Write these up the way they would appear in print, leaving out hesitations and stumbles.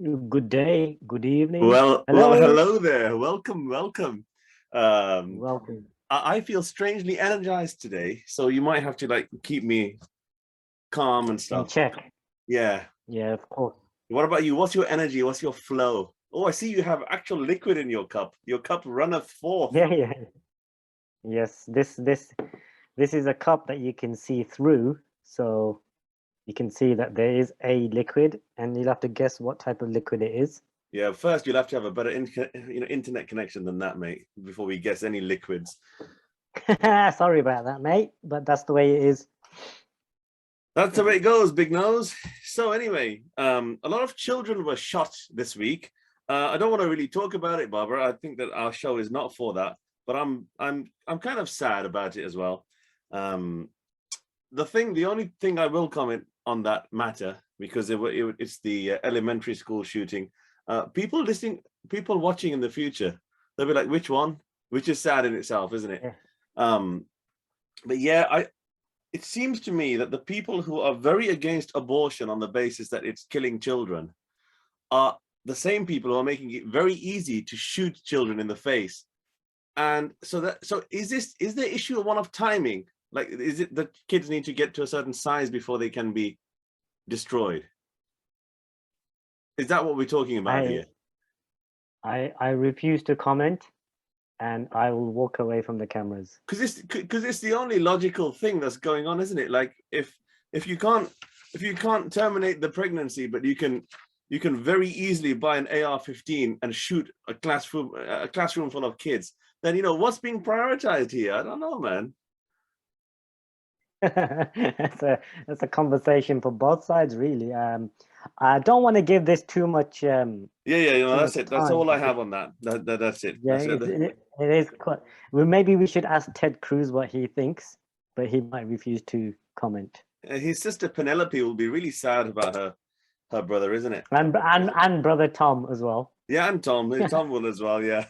Good day, good evening. Well, Hello. hello there. Welcome. Um, Welcome. I feel strangely energized today, so you might have to like keep me calm and In stuff. check. Yeah. Yeah, of course. What about you? What's your energy? What's your flow? Oh, I see you have actual liquid in your cup. Your cup runneth forth. Yeah. Yes, this is a cup that you can see through, so you can see that there is a liquid, and you'll have to guess what type of liquid it is. Yeah, first you'll have to have a better internet connection than that, mate, before we guess any liquids. Sorry about that, mate, but that's the way it is. That's the way it goes, big nose. So anyway, a lot of children were shot this week. I don't want to really talk about it, Barbara. I think that our show is not for that, but I'm kind of sad about it as well. The only thing I will comment on that matter, because it's the elementary school shooting. People watching in the future, they'll be like, which one? Which is sad in itself, isn't it? Yeah. But yeah, it seems to me that the people who are very against abortion on the basis that it's killing children are the same people who are making it very easy to shoot children in the face. And so is the issue one of timing? Like, is it that kids need to get to a certain size before they can be destroyed? Is that what we're talking about here? I refuse to comment, and I will walk away from the cameras. Because it's the only logical thing that's going on, isn't it? Like, if you can't terminate the pregnancy, but you can very easily buy an AR-15 and shoot a classroom full of kids, then what's being prioritized here? I don't know, man. That's a conversation for both sides, really. I don't want to give this too much. Yeah, that's it. That's Time. all I have on that. That's it. Yeah, it is quite. Well, maybe we should ask Ted Cruz what he thinks, but he might refuse to comment. His sister Penelope will be really sad about her brother, isn't it? And brother Tom as well. Yeah, and Tom will as well. Yeah.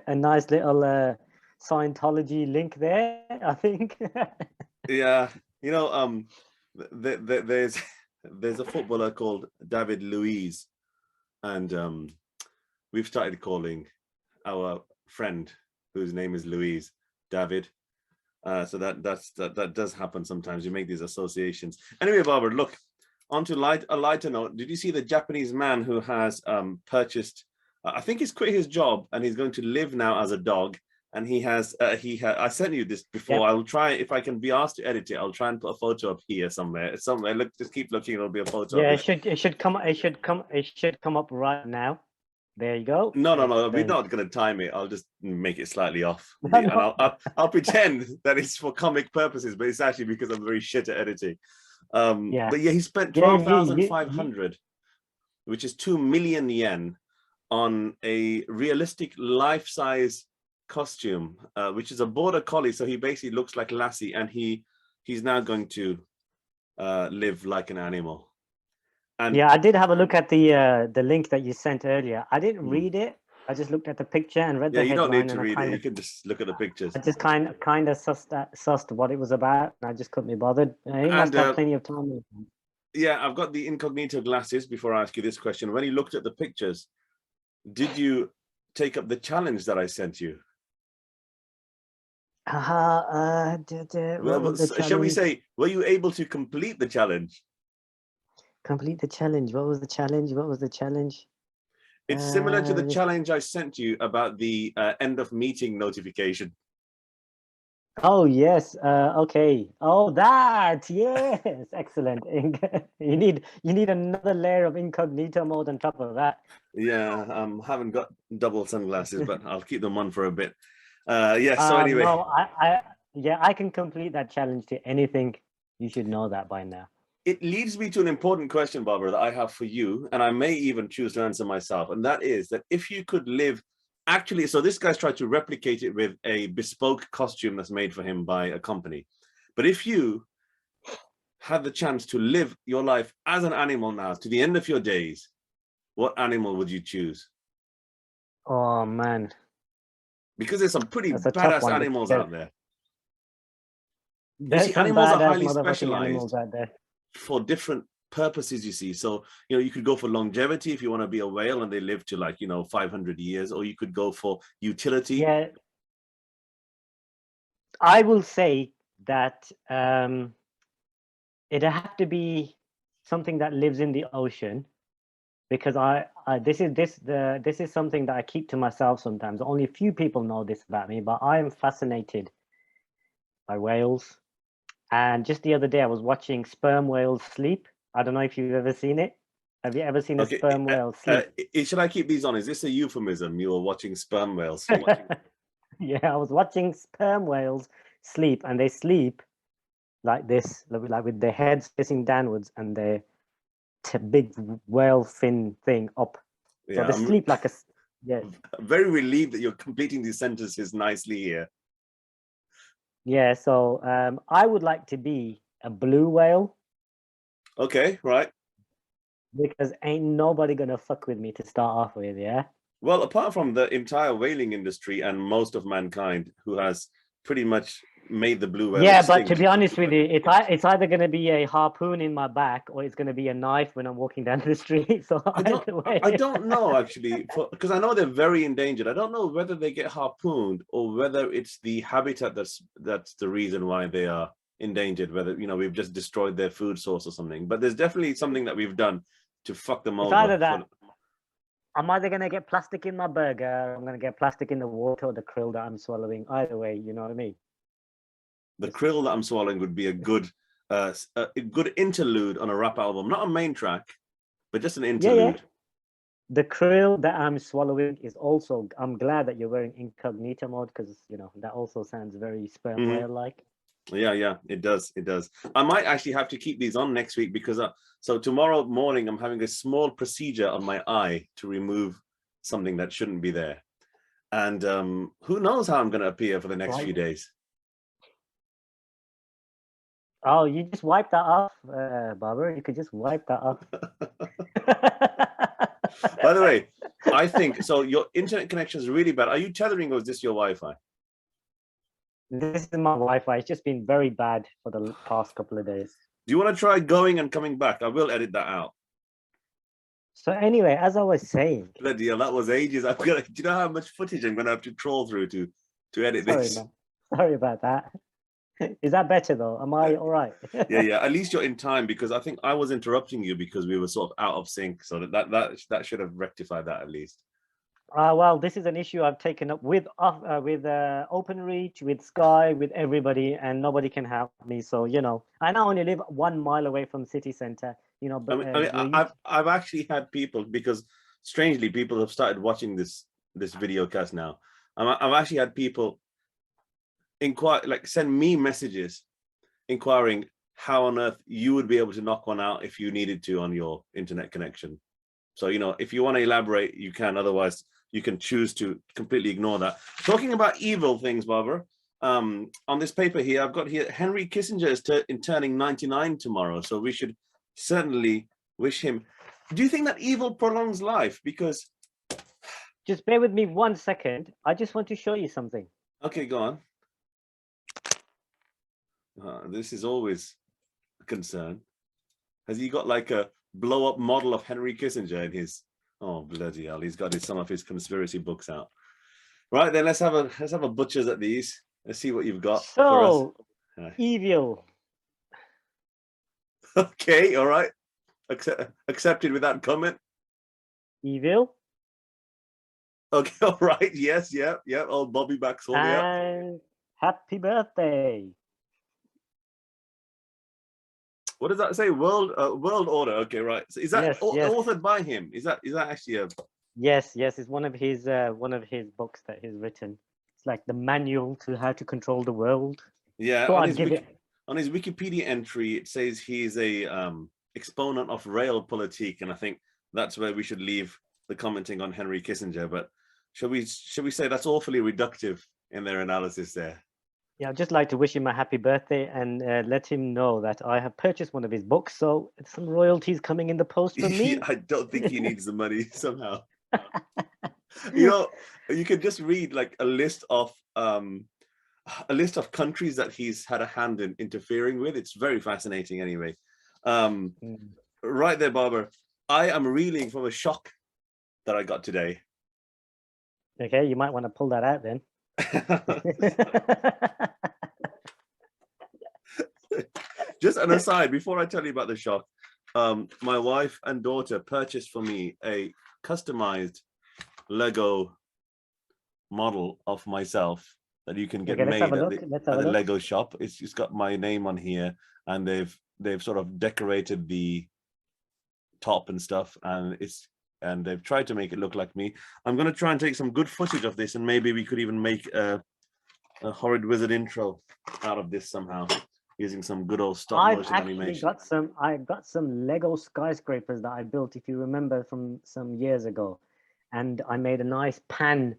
A nice little Scientology link there, I think. Yeah, there's a footballer called David Luiz, and we've started calling our friend whose name is Louise David. So that does happen sometimes. You make these associations. Anyway, Barbara, look, on to a lighter note. Did you see the Japanese man who has purchased? I think he's quit his job and he's going to live now as a dog. And he has I sent you this before. Yep. I'll try, if I can be asked to edit it, I'll try and put a photo up here somewhere. Look, just keep looking. It'll be a photo. Yeah, it should come up right now. There you go. No. We're not going to time it. I'll just make it slightly off. And I'll pretend that it's for comic purposes, but it's actually because I'm very shit at editing. Yeah. But yeah, he spent 12,500, which is 2 million yen, on a realistic life-size costume, which is a border collie. So he basically looks like Lassie, and he's now going to live like an animal. And yeah, I did have a look at the link that you sent earlier. I didn't read it. I just looked at the picture and read the headline. Yeah, you don't need to read it. You can just look at the pictures. I just kind of sussed what it was about, and I just couldn't be bothered. He must have plenty of time. Yeah, I've got the incognito glasses. Before I ask you this question, when you looked at the pictures, did you take up the challenge that I sent you? Shall we say, were you able to complete the challenge? Complete the challenge. What was the challenge? It's similar to the challenge I sent you about the end of meeting notification. Oh yes. Okay. Oh, that. Yes. Excellent. You need another layer of incognito mode on top of that. Yeah. Haven't got double sunglasses, but I'll keep them on for a bit. Yeah. So anyway. No, I can complete that challenge to anything. You should know that by now. It leads me to an important question, Barbara, that I have for you, and I may even choose to answer myself. And that is that if you could live, actually, so this guy's tried to replicate it with a bespoke costume that's made for him by a company. But if you had the chance to live your life as an animal now to the end of your days, what animal would you choose? Oh, man. Because there's some pretty badass animals out there. There's some animals are badass highly motherfucking specialized animals out there for different purposes, you see. So, you know, you could go for longevity if you want to be a whale and they live to like, you know, 500 years, or you could go for utility. Yeah, I will say that it'd have to be something that lives in the ocean, because this is something that I keep to myself sometimes. Only a few people know this about me, but I am fascinated by whales. And just the other day, I was watching sperm whales sleep. I don't know if you've ever seen it. Have you ever seen a sperm whale sleep? Should I keep these on? Is this a euphemism? You were watching sperm whales sleep? Yeah, I was watching sperm whales sleep, and they sleep like this, like with their heads facing downwards and their big whale fin thing up. So Yeah, they sleep like a, yeah. I'm very relieved that you're completing these sentences nicely here. Yeah, so I would like to be a blue whale. Okay, right. Because ain't nobody gonna fuck with me to start off with, yeah? Well, apart from the entire whaling industry and most of mankind who has pretty much made the blue whale extinct. But to be honest with you, it's either going to be a harpoon in my back or it's going to be a knife when I'm walking down the street. So I don't know actually, because I know they're very endangered. I don't know whether they get harpooned or whether it's the habitat that's the reason why they are endangered. Whether, you know, we've just destroyed their food source or something. But there's definitely something that we've done to fuck them over. It's either that. I'm either going to get plastic in my burger, I'm going to get plastic in the water, or the krill that I'm swallowing. Either way, you know what I mean? The krill that I'm swallowing would be a good interlude on a rap album, not a main track, but just an interlude. Yeah. The krill that I'm swallowing is also, I'm glad that you're wearing incognito mode, because, you know, that also sounds very sperm whale-like. Yeah, it does. I might actually have to keep these on next week because so tomorrow morning I'm having a small procedure on my eye to remove something that shouldn't be there, and who knows how I'm going to appear for the next few days. Oh, you just wipe that off, Babar. You could just wipe that off. By the way, I think so. Your internet connection is really bad. Are you tethering or is this your Wi-Fi? This is my Wi-Fi. It's just been very bad for the past couple of days. Do you want to try going and coming back? I will edit that out. So anyway, as I was saying, bloody hell, that was ages. I'm gonna. Do you know how much footage I'm gonna have to troll through to edit this? Man. Sorry about that. Is that better though? Am I all right? Yeah. At least you're in time, because I think I was interrupting you because we were sort of out of sync. So that should have rectified that at least. Well, this is an issue I've taken up with OpenReach, with Sky, with everybody, and nobody can help me. So, you know, I now only live 1 mile away from city center. You know, but I've actually had people, because strangely people have started watching this video cast now. I've actually had people inquire, like send me messages inquiring how on earth you would be able to knock one out if you needed to on your internet connection. So, you know, if you want to elaborate, you can. Otherwise, you can choose to completely ignore that. Talking about evil things, Babar, on this paper here, I've got here, Henry Kissinger is turning 99 tomorrow. So we should certainly wish him. Do you think that evil prolongs life? Because... Just bear with me 1 second. I just want to show you something. Okay, go on. This is always a concern. Has he got like a blow-up model of Henry Kissinger in his... Oh, bloody hell, he's got some of his conspiracy books out. Right, then let's have a butchers at these. Let's see what you've got for us. So, evil. Okay, all right. Accepted without comment. Evil. Okay, all right. Yes, yeah. Old Bobby Baxall. And happy birthday. What does that say? World Order. Okay, right. So is that authored by him? Is that actually a... Yes. It's one of his books that he's written. It's like the manual to how to control the world. Yeah. On his Wikipedia entry, it says he's a exponent of realpolitik, and I think that's where we should leave the commenting on Henry Kissinger. But should we say that's awfully reductive in their analysis there? Yeah, I'd just like to wish him a happy birthday and let him know that I have purchased one of his books, so some royalties coming in the post for me. I don't think he needs the money somehow. You know, you could just read like a list of countries that he's had a hand in interfering with. It's very fascinating anyway. right there, Babar. I am reeling from a shock that I got today. Okay, you might want to pull that out then. Just an aside, before I tell you about the shock, my wife and daughter purchased for me a customized Lego model of myself that you can get Okay, let's have made a at look. the, Let's have at a the look. Lego shop. It's got my name on here, and they've sort of decorated the top and stuff, and they've tried to make it look like me. I'm going to try and take some good footage of this, and maybe we could even make a Horrid Wizard intro out of this somehow, using some good old stop I've motion actually animation. I've got some Lego skyscrapers that I built, if you remember, from some years ago, and I made a nice pan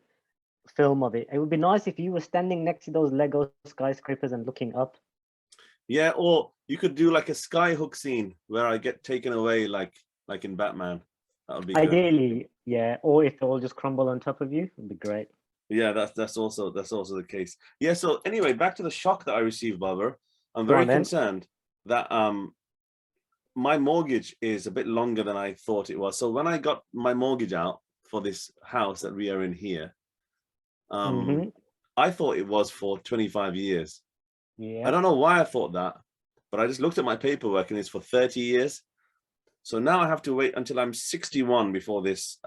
film of it. It would be nice if you were standing next to those Lego skyscrapers and looking up. Yeah, or you could do like a skyhook scene where I get taken away, like in Batman. That would be good. Ideally, yeah. Or if they all just crumble on top of you, it'd be great. Yeah, that's also the case. Yeah. So anyway, back to the shock that I received, Babar. I'm Go very on then. concerned that my mortgage is a bit longer than I thought it was. So when I got my mortgage out for this house that we are in here, I thought it was for 25 years. Yeah. I don't know why I thought that, but I just looked at my paperwork and it's for 30 years. So now I have to wait until I'm 61 before this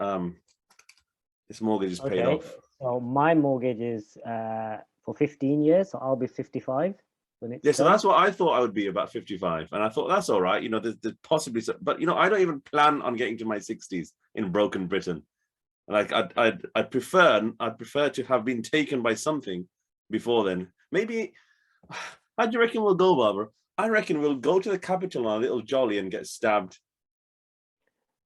this mortgage is paid off. So my mortgage is for 15 years, so I'll be 55 when it's Yeah, so done. that's what I thought I would be, about 55. And I thought that's all right. You know, there's possibly, but you know, I don't even plan on getting to my 60s in broken Britain. Like I'd prefer to have been taken by something before then. Maybe, how do you reckon we'll go, Barbara? I reckon we'll go to the capital on a little jolly and get stabbed.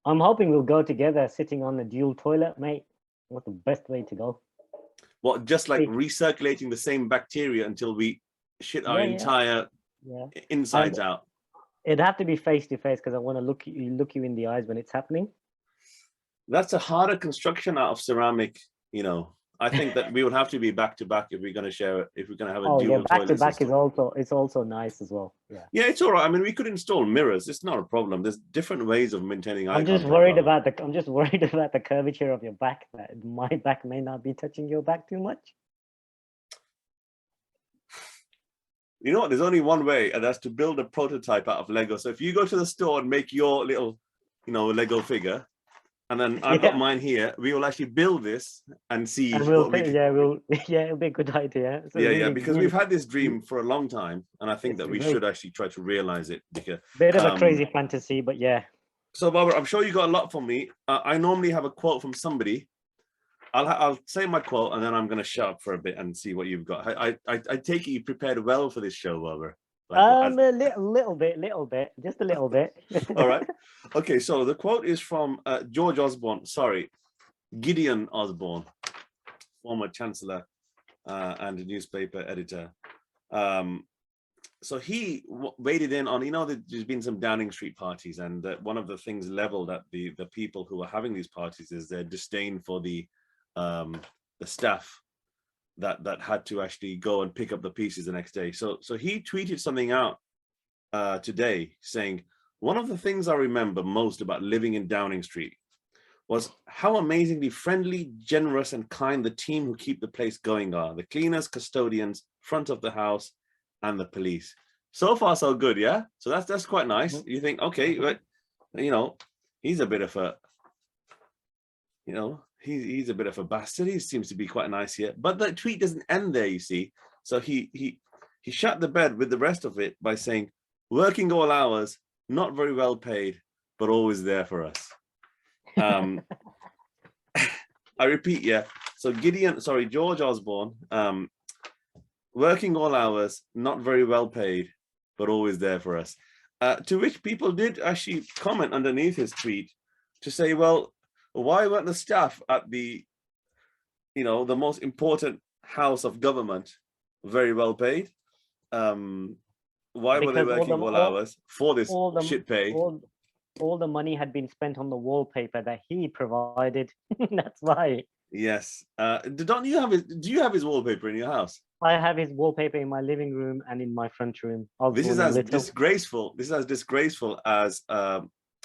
I'm hoping we'll go together sitting on the dual toilet, mate. What the best way to go? What, just like recirculating the same bacteria until we shit our entire insides out? It'd have to be face to face because I want to look you in the eyes when it's happening. That's a harder construction out of ceramic, you know. I think that we would have to be back to back if we're going to share it, if we're going to have a dual back to back system. is also nice as well. Yeah, it's all right. I mean, we could install mirrors. It's not a problem. There's different ways of maintaining eye contact. I'm just worried about the curvature of your back. That my back may not be touching your back too much. You know what? There's only one way, and that's to build a prototype out of Lego. So if you go to the store and make your little, you know, Lego figure, and then I've got mine here, we will actually build this and see. And it'll be a good idea. Because we've had this dream for a long time, and I think that we should actually try to realize it. Because bit of a crazy fantasy, but yeah. So, Barbara, I'm sure you got a lot from me. I normally have a quote from somebody. I'll say my quote, and then I'm going to shut up for a bit and see what you've got. I take it you prepared well for this show, Barbara. A little bit, just a little bit. All right. Okay, so the quote is from Gideon Osborne, former Chancellor and newspaper editor. So he waded in on, you know, there's been some Downing Street parties, and one of the things leveled at the people who are having these parties is their disdain for the staff that had to actually go and pick up the pieces the next day. So he tweeted something out today saying, one of the things I remember most about living in Downing Street was how amazingly friendly, generous, and kind the team who keep the place going are. The cleaners, custodians, front of the house, and the police. So far, so good, yeah? So that's quite nice. You think, okay, but, you know, he's a bit of a, you know, he's a bit of a bastard. He seems to be quite nice here. But the tweet doesn't end there, you see. So he shut the bed with the rest of it by saying, working all hours, not very well paid, but always there for us. I repeat, yeah. So George Osborne, working all hours, not very well paid, but always there for us. To which people did actually comment underneath his tweet to say, well, why weren't the staff at the, you know, the most important house of government very well paid? Why were they working all hours for this shit pay? All the money had been spent on the wallpaper that he provided. That's why. Yes. Do you have his wallpaper in your house? I have his wallpaper in my living room and in my front room. This is as disgraceful. This is as disgraceful as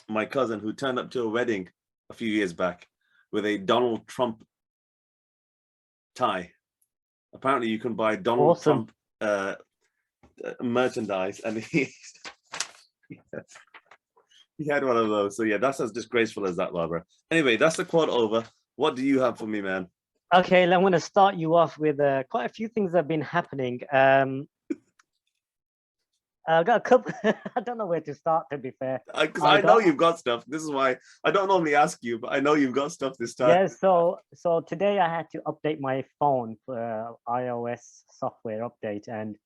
my cousin who turned up to a wedding a few years back with a Donald Trump tie. Apparently, you can buy Donald Trump merchandise, and he had one of those. So yeah, that's as disgraceful as that, Barbara. Anyway, that's the quad over. What do you have for me, man? Okay, I'm going to start you off with quite a few things that have been happening. I've got a couple. I don't know where to start, to be fair. Because I know you've got stuff. This is why I don't normally ask you, but I know you've got stuff this time. Yeah, so today I had to update my phone for iOS software update, and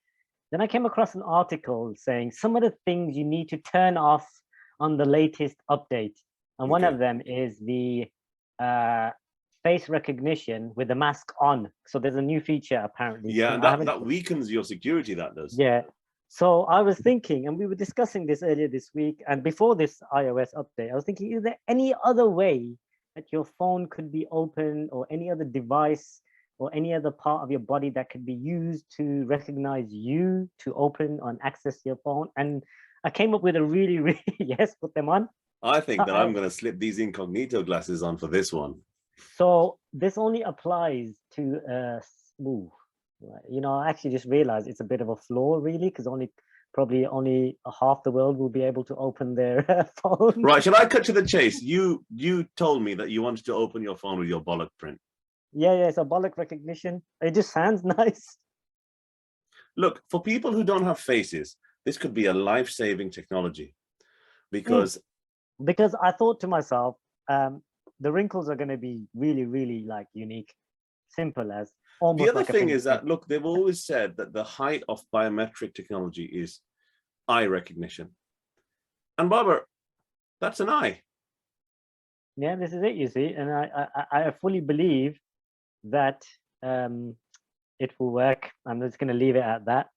then I came across an article saying some of the things you need to turn off on the latest update, and one of them is the face recognition with the mask on. So there's a new feature apparently. Yeah, and that weakens your security. That does. Yeah. So I was thinking, and we were discussing this earlier this week, and before this iOS update, I was thinking, is there any other way that your phone could be open, or any other device or any other part of your body that could be used to recognize you to open and access your phone? And I came up with a really, yes, put them on. I think that I'm going to slip these incognito glasses on for this one. So this only applies to you know, I actually just realized it's a bit of a flaw, really, because probably only half the world will be able to open their phone. Right, shall I cut to the chase? You told me that you wanted to open your phone with your bollock print. Yeah, so bollock recognition. It just sounds nice. Look, for people who don't have faces, this could be a life-saving technology, because I thought to myself, the wrinkles are going to be really like unique, simple as. The other thing is that, look, they've always said that the height of biometric technology is eye recognition. And Babar, that's an eye. Yeah, this is it, you see. And I fully believe that it will work. I'm just going to leave it at that,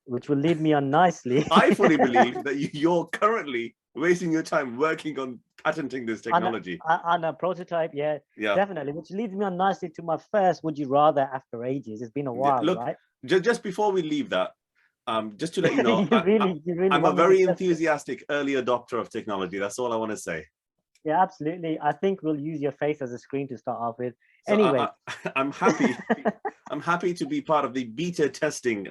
which will lead me on nicely. I fully believe that you're currently wasting your time working on patenting this technology. On a prototype, yeah, definitely. Which leads me on nicely to my first would you rather after ages. It's been a while, look, right? Just before we leave that, just to let you know, I'm a very enthusiastic early adopter of technology. That's all I want to say. Yeah, absolutely. I think we'll use your face as a screen to start off with. So anyway, I'm happy. I'm happy to be part of the beta testing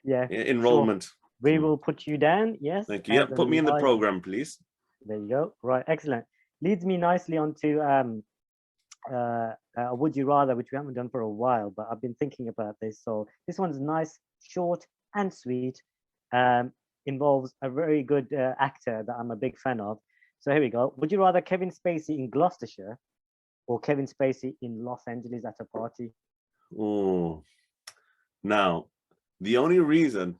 enrollment. Sure. We will put you down. Yes. Thank you. Yeah, put me in the program, please. There you go. Right. Excellent. Leads me nicely onto would you rather, which we haven't done for a while, but I've been thinking about this. So this one's nice, short and sweet. Involves a very good actor that I'm a big fan of. So here we go. Would you rather Kevin Spacey in Gloucestershire or Kevin Spacey in Los Angeles at a party? Oh, now the only reason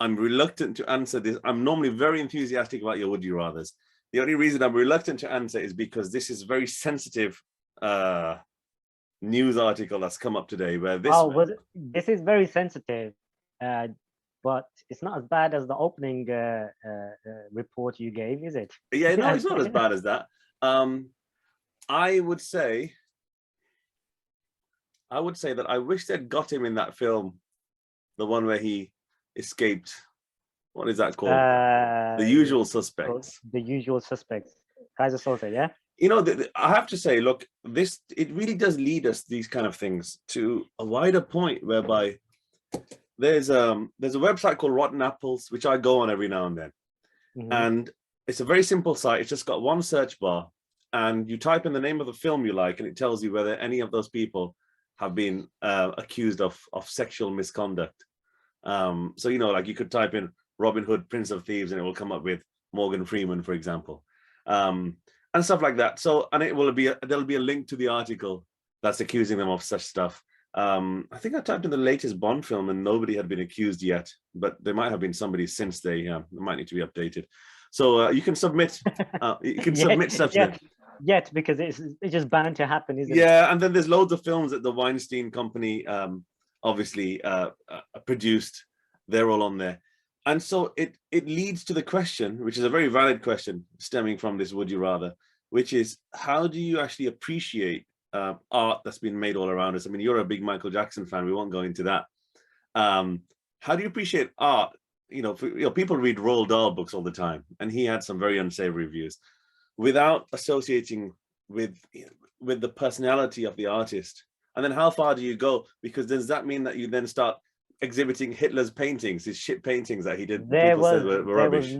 I'm reluctant to answer this, I'm normally very enthusiastic about your would you rathers. The only reason I'm reluctant to answer is because this is very sensitive news article that's come up today where this is very sensitive, but it's not as bad as the opening report you gave, is it? Yeah, no, it's not as bad as that. I would say that I wish they'd got him in that film, the one where he escaped. What is that called? The Usual Suspects. The Usual Suspects. Kaiser Soze, yeah? You know, I have to say, look, it really does lead us, these kind of things, to a wider point whereby there's a website called Rotten Apples, which I go on every now and then. Mm-hmm. And it's a very simple site. It's just got one search bar, and you type in the name of the film you like, and it tells you whether any of those people have been accused of sexual misconduct. So, you know, like you could type in Robin Hood, Prince of Thieves, and it will come up with Morgan Freeman, for example, and stuff like that. So, and there'll be a link to the article that's accusing them of such stuff. I think I typed in the latest Bond film and nobody had been accused yet, but there might have been somebody since they might need to be updated. So you can submit, submit stuff. Yet, because it's just bound to happen, isn't it? Yeah, and then there's loads of films that the Weinstein Company obviously produced. They're all on there. And so it leads to the question, which is a very valid question stemming from this would you rather, which is how do you actually appreciate art that's been made all around us? I mean, you're a big Michael Jackson fan. We won't go into that. How do you appreciate art? People read Roald Dahl books all the time, and he had some very unsavory views. Without associating with the personality of the artist, and then how far do you go? Because does that mean that you then start exhibiting Hitler's paintings, his shit paintings that he did? People said were rubbish.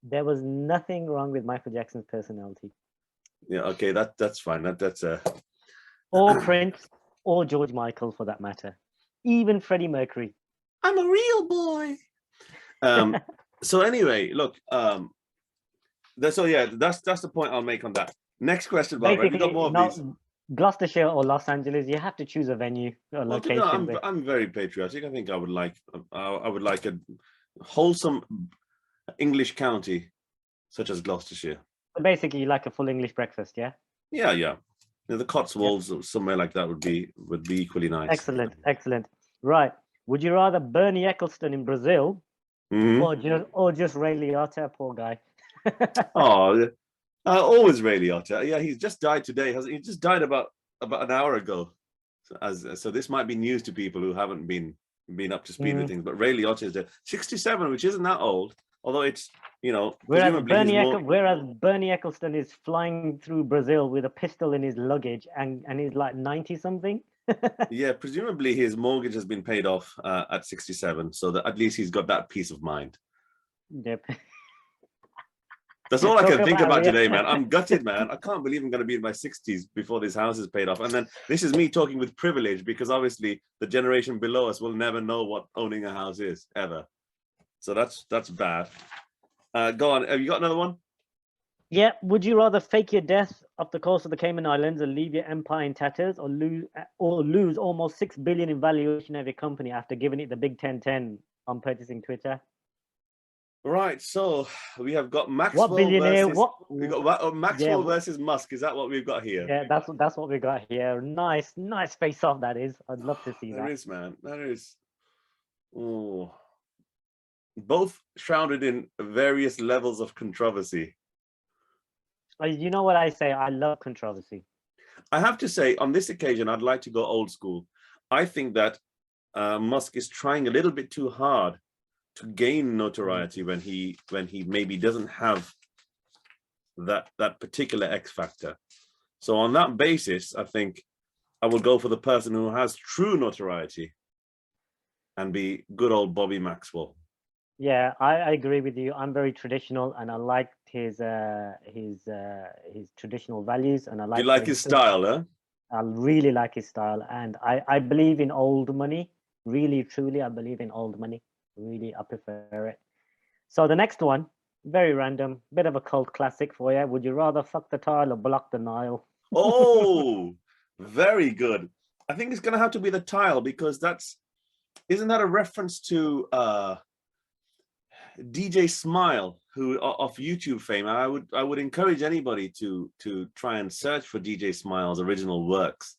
There was nothing wrong with Michael Jackson's personality. Yeah, okay, that's fine. That's or Prince, or George Michael, for that matter. Even Freddie Mercury. I'm a real boy. So anyway, look. That's the point I'll make on that. Next question, Babar. Have you got more of these? Gloucestershire or Los Angeles, you have to choose a venue or location. I'm very patriotic. I think I would like a wholesome English county, such as Gloucestershire. So basically, like a full English breakfast, yeah. Yeah. The Cotswolds or somewhere like that would be equally nice. Excellent. Right. Would you rather Bernie Ecclestone in Brazil, or just Ray Liotta, poor guy? Always Ray Liotta. Yeah, he's just died today. He just died about an hour ago. So this might be news to people who haven't been up to speed with things. But Ray Liotta is dead, 67, which isn't that old. Although it's whereas Bernie Ecclestone is flying through Brazil with a pistol in his luggage, and he's like 90 something. Yeah, presumably his mortgage has been paid off at 67, so that at least he's got that peace of mind. Yep. That's all I can think about today, man. I'm gutted, man. I can't believe I'm going to be in my 60s before this house is paid off. And then this is me talking with privilege, because obviously the generation below us will never know what owning a house is, ever. So that's bad. Go on. Have you got another one? Yeah. Would you rather fake your death off the coast of the Cayman Islands and leave your empire in tatters, or lose almost $6 billion in valuation of your company after giving it the big 10-10 on purchasing Twitter? Right, so we have got Maxwell versus Musk. Is that what we've got here? Yeah, that's what we got here. Nice face off, that is. I'd love to see that. There is, man. There is. Oh, both shrouded in various levels of controversy. You know what I say? I love controversy. I have to say, on this occasion, I'd like to go old school. I think that Musk is trying a little bit too hard to gain notoriety when he maybe doesn't have that particular X factor. So on that basis, I think I will go for the person who has true notoriety and be good old Bobby Maxwell. Yeah, I agree with you. I'm very traditional, and I like his traditional values, and I like. You like his style, huh? I really like his style, and I believe in old money. Really, truly, I believe in old money. Really, I prefer it. So the next one, very random, bit of a cult classic for you. Would you rather fuck the tile or block the Nile? Oh, very good. I think it's gonna have to be the tile, because isn't that a reference to DJ Smile, who of YouTube fame? I would encourage anybody to try and search for DJ Smile's original works.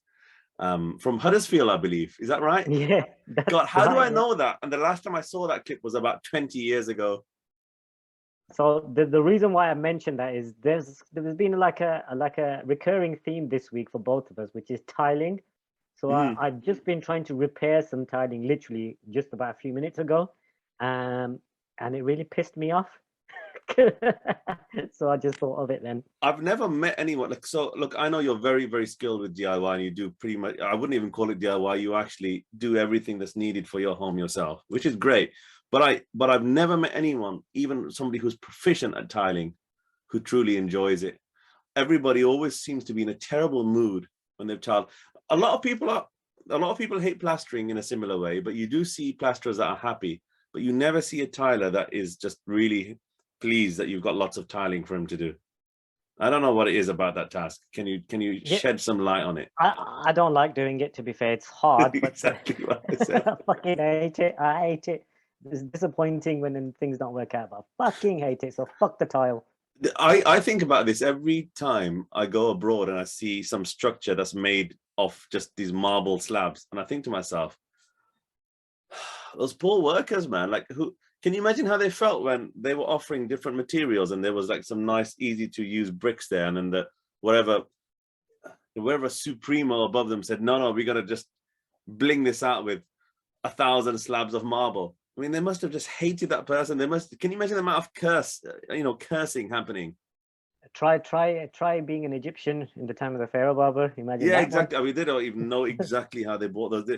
From Huddersfield, I believe. Is that right? Yeah. God, how do I know that? And the last time I saw that clip was about 20 years ago. So the reason why I mentioned that is there's been like a recurring theme this week for both of us, which is tiling. So I've just been trying to repair some tiling literally just about a few minutes ago, and it really pissed me off. So I just thought of it then. I've never met anyone look, I know you're very, very skilled with DIY, and you do pretty much, I wouldn't even call it DIY, you actually do everything that's needed for your home yourself, which is great. But I've never met anyone, even somebody who's proficient at tiling, who truly enjoys it. Everybody always seems to be in a terrible mood when they've tiled. A lot of people hate plastering in a similar way, but you do see plasterers that are happy, but you never see a tiler that is just really pleased that you've got lots of tiling for him to do. I don't know what it is about that task. Can you shed some light on it? I don't like doing it, to be fair. It's hard. But Exactly what I said. I fucking hate it. I hate it. It's disappointing when things don't work out, but I fucking hate it. So fuck the tile. I think about this every time I go abroad and I see some structure that's made of just these marble slabs, and I think to myself, those poor workers, man. Like, who can you imagine how they felt when they were offering different materials and there was like some nice, easy to use bricks there, and then wherever Supremo above them said, no, we got to just bling this out with 1,000 slabs of marble. I mean, they must have just hated that person. They must. Can you imagine the amount of cursing happening? Try being an Egyptian in the time of the Pharaoh, Babar. Imagine Yeah, that exactly. I mean, they don't even know exactly how they bought those.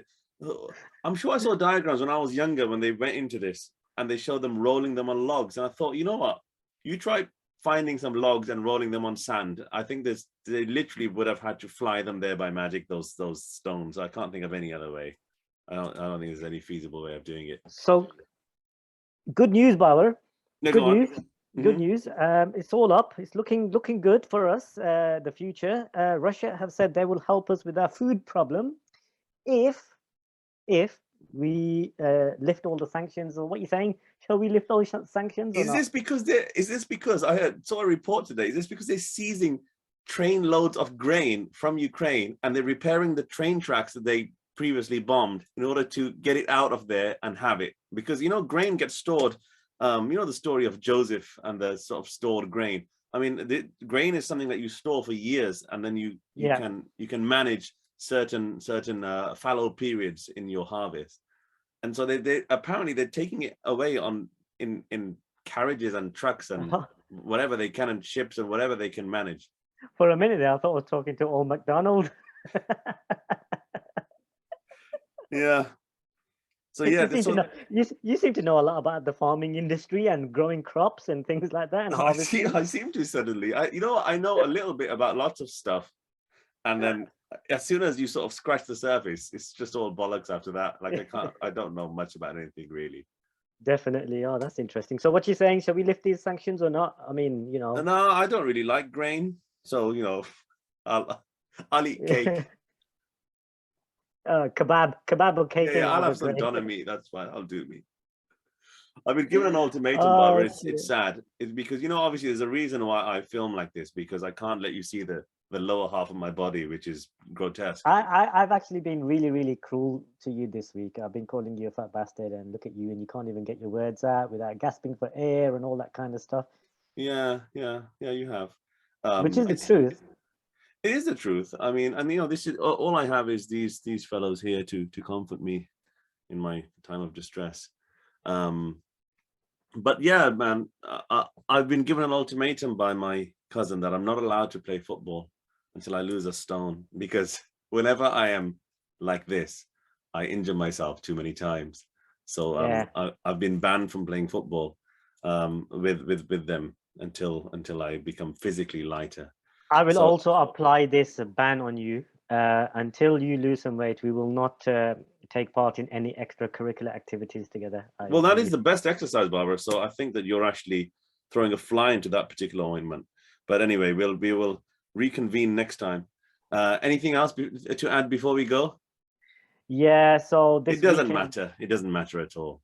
I'm sure I saw diagrams when I was younger when they went into this and they showed them rolling them on logs. And I thought, you know what? You try finding some logs and rolling them on sand. I think they literally would have had to fly them there by magic, those stones. I can't think of any other way. I don't think there's any feasible way of doing it. So good news, Babar. No, Good go on. news. Good news. It's all up. It's looking good for us. The future. Russia have said they will help us with our food problem if we lift all the sanctions. Or what you're saying? Shall we lift all the sanctions? Or Is this because I saw a report today? Is this because they're seizing train loads of grain from Ukraine and they're repairing the train tracks that they previously bombed in order to get it out of there and have it? Because grain gets stored. The story of Joseph and the sort of stored grain. I mean, the grain is something that you store for years, and then you can manage certain fallow periods in your harvest. And so they apparently they're taking it away in carriages and trucks and whatever they can, and ships and whatever they can manage. For a minute there, I thought I was talking to old MacDonald. Yeah. So yeah, you seem to know a lot about the farming industry and growing crops and things like that. And I seem to suddenly. I know a little bit about lots of stuff, and then as soon as you sort of scratch the surface, it's just all bollocks after that. Like I don't know much about anything really. Definitely. Oh, that's interesting. So what you're saying? Shall we lift these sanctions or not? I mean, No, I don't really like grain, so I'll eat cake. Kebab or cake. Yeah, I'll have some doner meat. That's fine. I'll do meat. I've been given an ultimatum, Barbara. It's sad. It's because obviously there's a reason why I film like this, because I can't let you see the lower half of my body, which is grotesque. I've actually been really, really cruel to you this week. I've been calling you a fat bastard, and look at you, and you can't even get your words out without gasping for air and all that kind of stuff. Yeah, you have. Which is the truth. It is the truth. I mean, and this is all I have is these fellows here to comfort me in my time of distress. But yeah, man, I've been given an ultimatum by my cousin that I'm not allowed to play football until I lose a stone, because whenever I am like this, I injure myself too many times. So I've been banned from playing football with them until I become physically lighter. I will also apply this ban on you. Until you lose some weight, we will not take part in any extracurricular activities together. Well, that is the best exercise, Barbara. So I think that you're actually throwing a fly into that particular ointment. But anyway, we will reconvene next time. Anything else to add before we go? Yeah. So it doesn't matter. It doesn't matter at all.